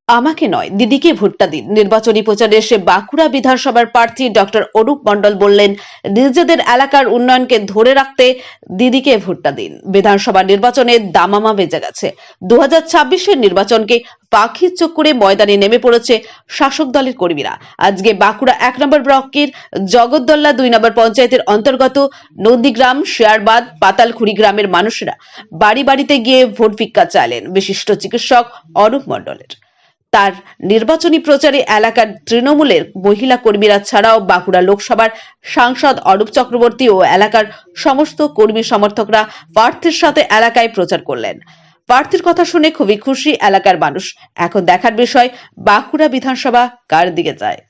আমাকে নয়, দিদিকে ভোটটা দিন। নির্বাচনী প্রচারে এসে বাঁকুড়া বিধানসভার প্রার্থী ডক্টর অরূপ মণ্ডল বললেন, নিজেদের এলাকার উন্নয়নকে ধরে রাখতে দিদিকে ভোটটা দিন। বিধানসভা নির্বাচনে দামামা বেজে গেছে। 2026-এর নির্বাচনকে পাখির চোখ করে ময়দানে নেমে পড়েছে শাসক দলের কর্মীরা। আজকে বাঁকুড়া 1 নম্বর ব্লকের জগদ্দল্লা 2 নম্বর পঞ্চায়েতের অন্তর্গত নন্দীগ্রাম, শেয়ারবাদ, পাতালখুড়ি গ্রামের মানুষেরা বাড়ি বাড়িতে গিয়ে ভোট ভিক্ষা চাইলেন বিশিষ্ট চিকিৎসক অরূপ মণ্ডলের। তার নির্বাচনী প্রচারে এলাকার তৃণমূলের মহিলা কর্মীরা ছাড়াও বাঁকুড়া লোকসভার সাংসদ অরূপ চক্রবর্তী ও এলাকার সমস্ত কর্মী সমর্থকরা প্রার্থীর সাথে এলাকায় প্রচার করলেন। প্রার্থীর কথা শুনে খুবই খুশি এলাকার মানুষ। এখন দেখার বিষয় বাঁকুড়া বিধানসভা কার দিকে যায়।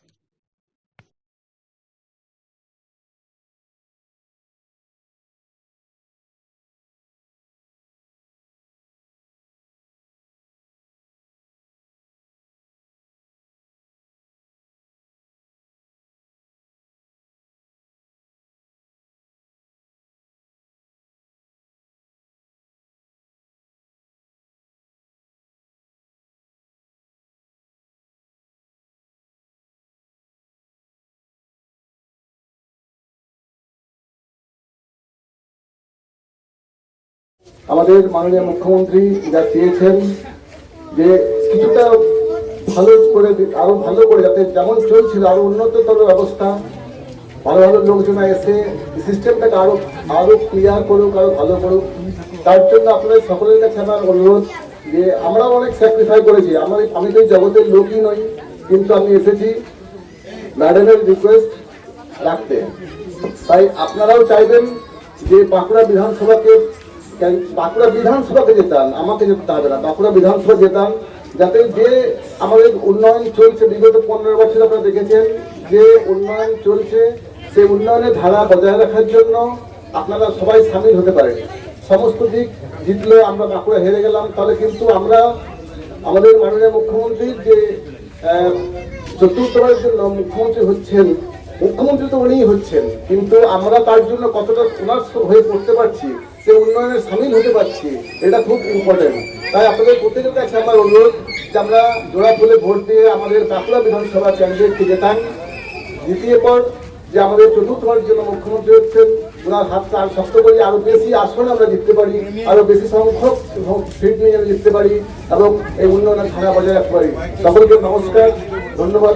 আমাদের মাননীয় মুখ্যমন্ত্রী যা চেয়েছেন যে কিছুটা ভালো করে, আরো ভালো করে, যাতে যেমন চলছিল আরো উন্নততর ব্যবস্থা, ভালো ভালো লোকজন এসে সিস্টেমটাকে আরো আরো ক্লিয়ার করুক, আরো ভালো করুক। তার জন্য আপনাদের সকলের কাছে আমার অনুরোধ যে আমরাও অনেক স্যাক্রিফাই করেছি। আমি তো জগতের লোকই নই, কিন্তু আমি এসেছি ম্যাডামের রিকোয়েস্ট রাখতে। তাই আপনারাও চাইবেন যে বাঁকুড়া বিধানসভাকে যেতাম, আমাকে যেতে হবে না, বাঁকুড়া বিধানসভা যেতাম, যাতে যে আমাদের উন্নয়ন চলছে বিগত 15 বছর আপনারা দেখেছেন যে উন্নয়ন চলছে, সেই উন্নয়নের ধারা বজায় রাখার জন্য আপনারা সবাই সামিল হতে পারেন। সমস্ত দিক জিতলে আমরা বাঁকুড়া হেরে গেলাম, তাহলে কিন্তু আমরা আমাদের মাননীয় মুখ্যমন্ত্রীর যে চতুর্থবারের জন্য মুখ্যমন্ত্রী তো উনিই হচ্ছেন, কিন্তু আমরা তার জন্য কতটা ওনার হয়ে পড়তে পারছি, সে উন্নয়নে সামিল হতে পারছি, এটা খুব ইম্পর্টেন্ট। তাই আপনাদের প্রত্যেকের কাছে আমার অনুরোধ যে আমরা জোড়া ফুলে ভোট দিয়ে আমাদের বাঁকুড়া বিধানসভা ক্যান্ডিডেটকে জেতান। দ্বিতীয় পর যে আমাদের চতুর্থবারের জন্য মুখ্যমন্ত্রী হচ্ছেন, ওনার হাতটা আর শক্ত করি, আরো বেশি আসন আমরা জিততে পারি, আরো বেশি সংখ্যক সিট নিয়ে জিততে পারি এবং এই উন্নয়নের ধারা বজায় রাখতে পারি। সকলকে নমস্কার, ধন্যবাদ।